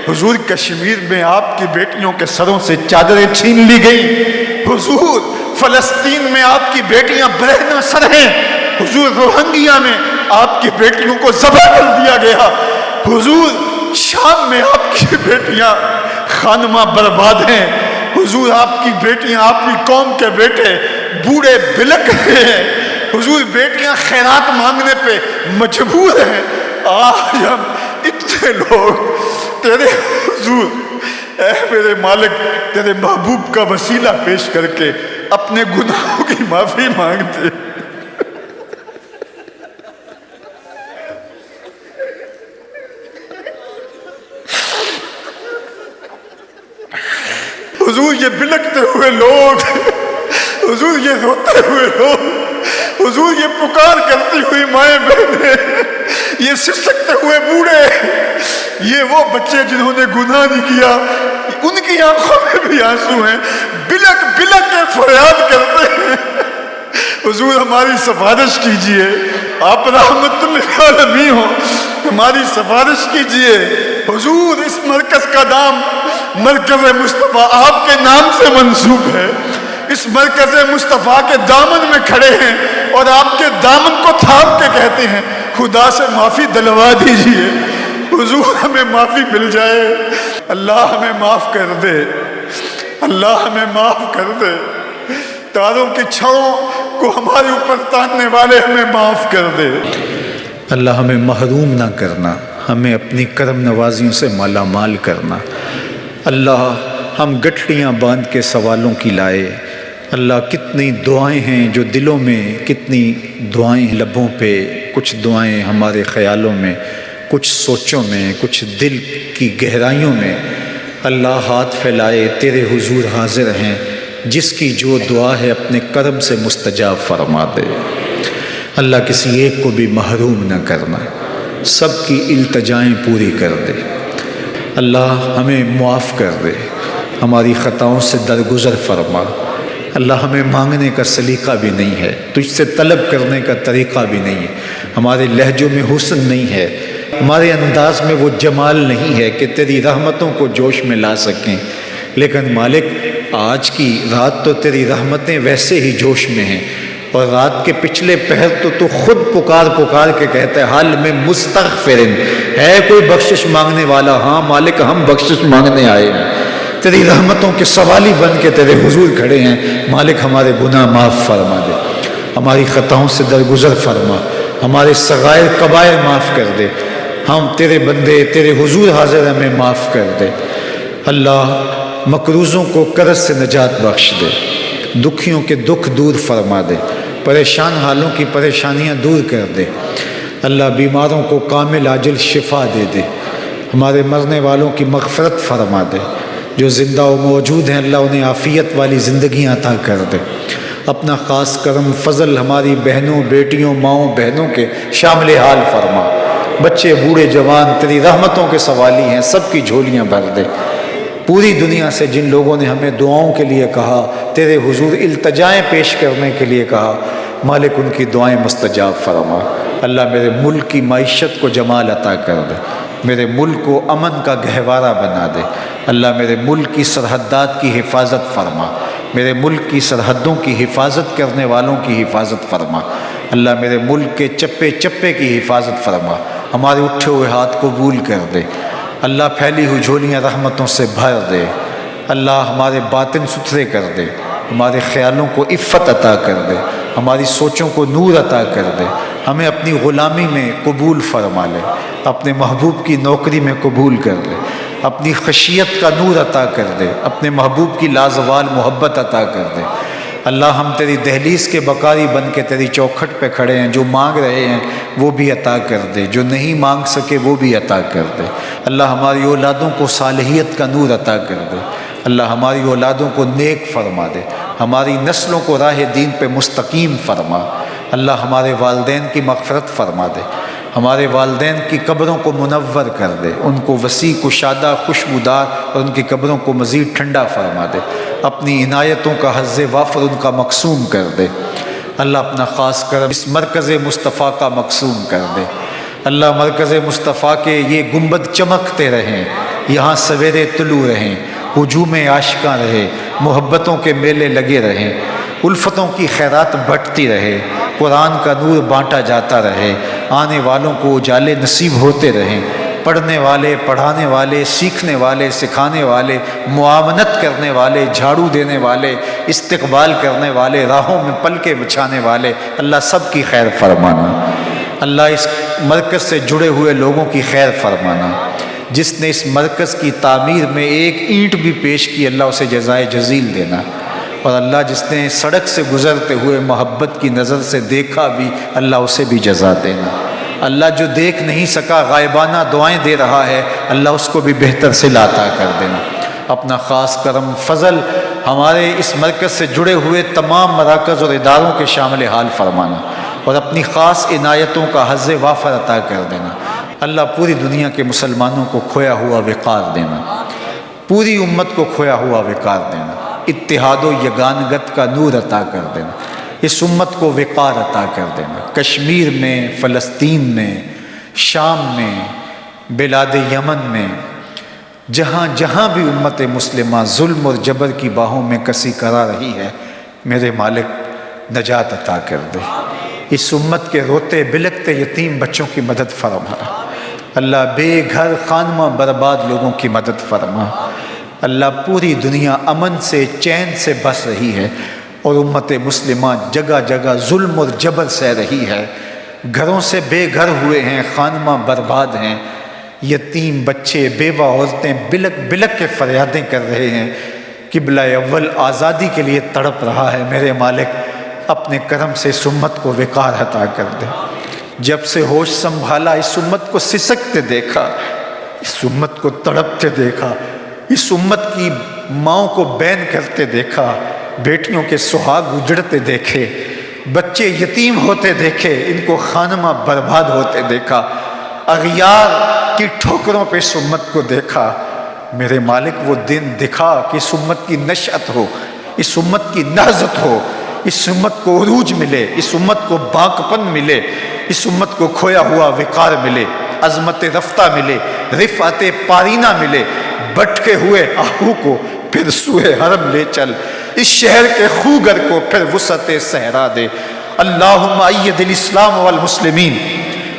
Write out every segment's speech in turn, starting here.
حضور کشمیر میں آپ کی بیٹیوں کے سروں سے چادریں چھین لی گئی، حضور فلسطین میں آپ کی بیٹیاں برہنہ سر ہیں، حضور روہنگیا میں آپ کی بیٹیوں کو ذبح کر دیا گیا، حضور شام میں آپ کی بیٹیاں خانمہ برباد ہیں، حضور آپ کی بیٹیاں، آپ کی قوم کے بیٹے بوڑھے بلک رہے ہیں، حضور بیٹیاں خیرات مانگنے پہ مجبور ہیں۔ آج ہم اتنے لوگ تیرے حضور اے میرے مالک تیرے محبوب کا وسیلہ پیش کر کے اپنے گناہوں کی معافی مانگتے، حضور یہ بلکتے ہوئے لوگ، حضور یہ روتے ہوئے لوگ، حضور یہ پکار کرتی ہوئی مائیں بہنیں، یہ سسکتے ہوئے بوڑھے، یہ وہ بچے جنہوں نے گناہ نہیں کیا، ان کی آنکھوں میں بھی آنسو ہیں، بلک بلک کے فریاد کرتے ہیں۔ حضور ہماری سفارش کیجئے، آپ رحمت للعالمین ہو، ہماری سفارش کیجئے۔ حضور اس مرکز کا نام مرکز مصطفیٰ آپ کے نام سے منسوب ہے، اس مرکز مصطفیٰ کے دامن میں کھڑے ہیں اور آپ کے دامن کو تھام کے کہتے ہیں خدا سے معافی دلوا دیجئے، حضور ہمیں معافی مل جائے، اللہ ہمیں معاف کر دے، اللہ ہمیں معاف کر دے، تاروں کی چھاؤں کو ہمارے اوپر تاننے والے ہمیں معاف کر دے۔ اللہ ہمیں محروم نہ کرنا، ہمیں اپنی کرم نوازیوں سے مالا مال کرنا۔ اللہ ہم گٹھڑیاں باندھ کے سوالوں کی لائے، اللہ کتنی دعائیں ہیں جو دلوں میں، کتنی دعائیں لبوں پہ، کچھ دعائیں ہمارے خیالوں میں، کچھ سوچوں میں، کچھ دل کی گہرائیوں میں۔ اللہ ہاتھ پھیلائے تیرے حضور حاضر ہیں، جس کی جو دعا ہے اپنے کرم سے مستجاب فرما دے۔ اللہ کسی ایک کو بھی محروم نہ کرنا، سب کی التجائیں پوری کر دے۔ اللہ ہمیں معاف کر دے، ہماری خطاؤں سے درگزر فرما۔ اللہ ہمیں مانگنے کا سلیقہ بھی نہیں ہے، تجھ سے طلب کرنے کا طریقہ بھی نہیں ہے، ہمارے لہجوں میں حسن نہیں ہے، ہمارے انداز میں وہ جمال نہیں ہے کہ تیری رحمتوں کو جوش میں لا سکیں۔ لیکن مالک آج کی رات تو تیری رحمتیں ویسے ہی جوش میں ہیں، اور رات کے پچھلے پہر تو خود پکار پکار کے کہتا ہے حال میں مستغفرن، ہے کوئی بخشش مانگنے والا؟ ہاں مالک ہم بخشش مانگنے آئے ہیں، تیری رحمتوں کے سوالی بن کے تیرے حضور کھڑے ہیں۔ مالک ہمارے گناہ معاف فرما دے، ہماری خطاؤں سے درگزر فرما، ہمارے صغائر کبائر معاف کر دے، ہم تیرے بندے تیرے حضور حاضر ہمیں معاف کر دے۔ اللہ مقروضوں کو قرض سے نجات بخش دے، دکھیوں کے دکھ دور فرما دے، پریشان حالوں کی پریشانیاں دور کر دے۔ اللہ بیماروں کو کامل عاجل شفا دے دے، ہمارے مرنے والوں کی مغفرت فرما دے، جو زندہ و موجود ہیں اللہ انہیں عافیت والی زندگیاں عطا کر دے۔ اپنا خاص کرم فضل ہماری بہنوں بیٹیوں ماؤں بہنوں کے شامل حال فرما، بچے بوڑھے جوان تیری رحمتوں کے سوالی ہیں، سب کی جھولیاں بھر دے۔ پوری دنیا سے جن لوگوں نے ہمیں دعاؤں کے لیے کہا، تیرے حضور التجائیں پیش کرنے کے لیے کہا، مالک ان کی دعائیں مستجاب فرما۔ اللہ میرے ملک کی معیشت کو جمال عطا کر دے، میرے ملک کو امن کا گہوارہ بنا دے۔ اللہ میرے ملک کی سرحدات کی حفاظت فرما، میرے ملک کی سرحدوں کی حفاظت کرنے والوں کی حفاظت فرما۔ اللہ میرے ملک کے چپے چپے کی حفاظت فرما، ہمارے اٹھے ہوئے ہاتھ قبول کر دے۔ اللہ پھیلی ہوئی جھولیاں رحمتوں سے بھر دے۔ اللہ ہمارے باطن ستھرے کر دے، ہمارے خیالوں کو عفت عطا کر دے، ہماری سوچوں کو نور عطا کر دے، ہمیں اپنی غلامی میں قبول فرما لے، اپنے محبوب کی نوکری میں قبول کر لے، اپنی خشیت کا نور عطا کر دے، اپنے محبوب کی لازوال محبت عطا کر دے۔ اللہ ہم تیری دہلیز کے بکاری بن کے تیری چوکھٹ پہ کھڑے ہیں، جو مانگ رہے ہیں وہ بھی عطا کر دے، جو نہیں مانگ سکے وہ بھی عطا کر دے۔ اللہ ہماری اولادوں کو صالحیت کا نور عطا کر دے، اللہ ہماری اولادوں کو نیک فرما دے، ہماری نسلوں کو راہ دین پہ مستقیم فرما۔ اللہ ہمارے والدین کی مغفرت فرما دے، ہمارے والدین کی قبروں کو منور کر دے، ان کو وسیع کشادہ خوشبودار اور ان کی قبروں کو مزید ٹھنڈا فرما دے، اپنی عنایتوں کا حظ وافر ان کا مقسوم کر دے۔ اللہ اپنا خاص کرم اس مرکز مصطفیٰ کا مقسوم کر دے۔ اللہ مرکز مصطفیٰ کے یہ گنبد چمکتے رہیں، یہاں سویرے طلوع رہیں، ہجوم عاشقاں رہے، محبتوں کے میلے لگے رہیں، الفتوں کی خیرات بٹتی رہے، قرآن کا نور بانٹا جاتا رہے، آنے والوں کو اجالے نصیب ہوتے رہیں، پڑھنے والے، پڑھانے والے، سیکھنے والے، سکھانے والے، معاونت کرنے والے، جھاڑو دینے والے، استقبال کرنے والے، راہوں میں پلکیں بچھانے والے، اللہ سب کی خیر فرمانا۔ اللہ اس مرکز سے جڑے ہوئے لوگوں کی خیر فرمانا۔ جس نے اس مرکز کی تعمیر میں ایک اینٹ بھی پیش کی، اللہ اسے جزائے جزیل دینا۔ اور اللہ جس نے سڑک سے گزرتے ہوئے محبت کی نظر سے دیکھا بھی، اللہ اسے بھی جزا دینا۔ اللہ جو دیکھ نہیں سکا، غائبانہ دعائیں دے رہا ہے، اللہ اس کو بھی بہتر صلہ عطا کر دینا۔ اپنا خاص کرم فضل ہمارے اس مرکز سے جڑے ہوئے تمام مراکز اور اداروں کے شامل حال فرمانا، اور اپنی خاص عنایتوں کا حظ وافر عطا کر دینا۔ اللہ پوری دنیا کے مسلمانوں کو کھویا ہوا وقار دینا، پوری امت کو کھویا ہوا وقار دینا، اتحاد و یگانگت کا نور عطا کر دینا، اس امت کو وقار عطا کر دینا۔ کشمیر میں، فلسطین میں، شام میں، بلاد یمن میں، جہاں جہاں بھی امت مسلمہ ظلم اور جبر کی باہوں میں کسی کرا رہی ہے، میرے مالک نجات عطا کر دے۔ اس امت کے روتے بلکتے یتیم بچوں کی مدد فرما۔ اللہ بے گھر خانمہ برباد لوگوں کی مدد فرما۔ اللہ پوری دنیا امن سے، چین سے بس رہی ہے، اور امت مسلمہ جگہ جگہ ظلم اور جبر سہ رہی ہے، گھروں سے بے گھر ہوئے ہیں، خانمہ برباد ہیں، یتیم بچے، بیوہ عورتیں بلک بلک کے فریادیں کر رہے ہیں۔ قبلہ اول آزادی کے لیے تڑپ رہا ہے، میرے مالک اپنے کرم سے اس امت کو وقار عطا کر دے۔ جب سے ہوش سنبھالا، اس امت کو سسکتے دیکھا، اس امت کو تڑپتے دیکھا، اس امت کی ماؤں کو بین کرتے دیکھا، بیٹیوں کے سہاگ اجڑتے دیکھے، بچے یتیم ہوتے دیکھے، ان کو خانمہ برباد ہوتے دیکھا، اغیار کی ٹھوکروں پہ اس امت کو دیکھا۔ میرے مالک وہ دن دکھا کہ اس امت کی نشأت ہو، اس امت کی نہضت ہو، اس امت کو عروج ملے، اس امت کو باقپن ملے، اس امت کو کھویا ہوا وقار ملے، عظمت رفتہ ملے، رفعت پارینہ ملے، بٹکے ہوئے آہو کو پھر سوئے حرم لے چل، اس شہر کے خوگر کو پھر وسعت صحرا دے۔ اللہم اید الاسلام والمسلمین،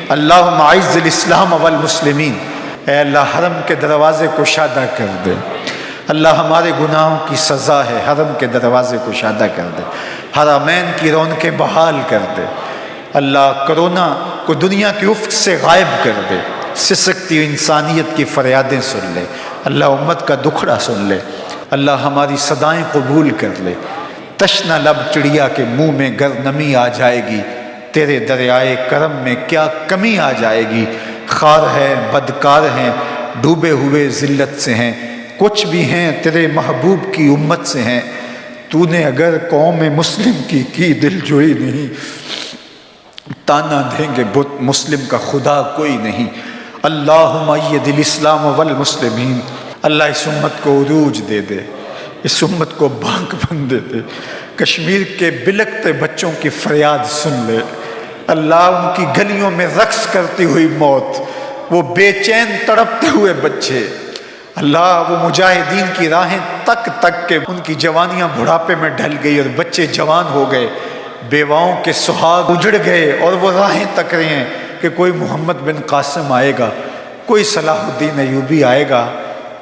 اللہم اعز الاسلام والمسلمین۔ اے اللہ حرم کے دروازے کو شادہ کر دے۔ اللہ ہمارے گناہوں کی سزا ہے، حرم کے دروازے کو شادہ کر دے، حرمین کی رونقیں بحال کر دے۔ اللہ کرونا کو دنیا کی افق سے غائب کر دے، سسکتی انسانیت کی فریادیں سن لے، اللہ امت کا دکھڑا سن لے، اللہ ہماری صدائیں قبول کر لے۔ تشنہ لب چڑیا کے منہ میں گر نمی آ جائے گی، تیرے دریائے کرم میں کیا کمی آ جائے گی۔ خار ہے، بدکار ہیں، ڈوبے ہوئے ذلت سے ہیں، کچھ بھی ہیں تیرے محبوب کی امت سے ہیں۔ تو نے اگر قوم مسلم کی دل جوئی نہیں، تانا دیں گے بت مسلم کا خدا کوئی نہیں۔ اللہم اید الاسلام والمسلمین۔ اللہ اس امت کو عروج دے دے، اس امت کو بانک بن دے دے۔ کشمیر کے بلکتے بچوں کی فریاد سن لے، اللہ ان کی گلیوں میں رقص کرتی ہوئی موت، وہ بے چین تڑپتے ہوئے بچے، اللہ وہ مجاہدین کی راہیں تک تک کے ان کی جوانیاں بڑھاپے میں ڈھل گئی اور بچے جوان ہو گئے، بیواؤں کے سہاگ اجڑ گئے، اور وہ راہیں تک رہے ہیں کہ کوئی محمد بن قاسم آئے گا، کوئی صلاح الدین ایوبی آئے گا۔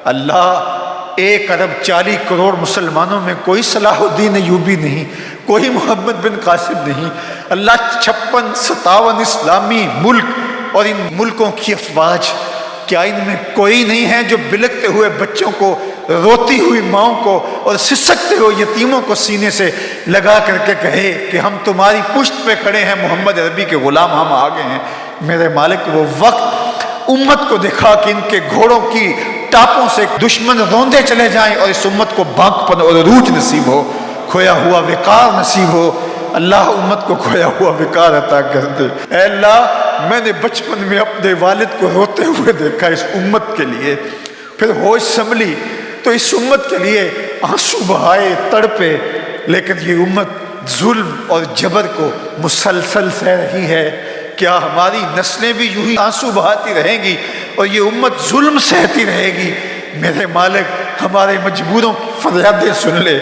اللہ 1 ارب 40 کروڑ مسلمانوں میں کوئی صلاح الدین ایوبی نہیں، کوئی محمد بن قاسم نہیں۔ اللہ 56-57 اسلامی ملک اور ان ملکوں کی افواج، کیا ان میں کوئی نہیں ہے جو بلکتے ہوئے بچوں کو، روتی ہوئی ماؤں کو اور سسکتے ہوئے یتیموں کو سینے سے لگا کر کے کہے کہ ہم تمہاری پشت پہ کھڑے ہیں، محمد عربی کے غلام ہم آگے ہیں۔ میرے مالک وہ وقت امت کو دکھا کہ ان کے گھوڑوں کی ٹاپوں سے دشمن روندے چلے جائیں، اور اس امت کو بانکپن اور عروج نصیب ہو، کھویا ہوا وقار نصیب ہو۔ اللہ امت کو کھویا ہوا وقار عطا کر دے۔ اے اللہ میں نے بچپن میں اپنے والد کو روتے ہوئے دیکھا اس امت کے لیے، پھر ہوش سنبھلی تو اس امت کے لیے آنسو بہائے، تڑپے، لیکن یہ امت ظلم اور جبر کو مسلسل سہ رہی ہے۔ کیا ہماری نسلیں بھی یوں ہی آنسو بہاتی رہیں گی اور یہ امت ظلم سہتی رہے گی؟ میرے مالک ہمارے مجبوروں کی فریادیں سن لے،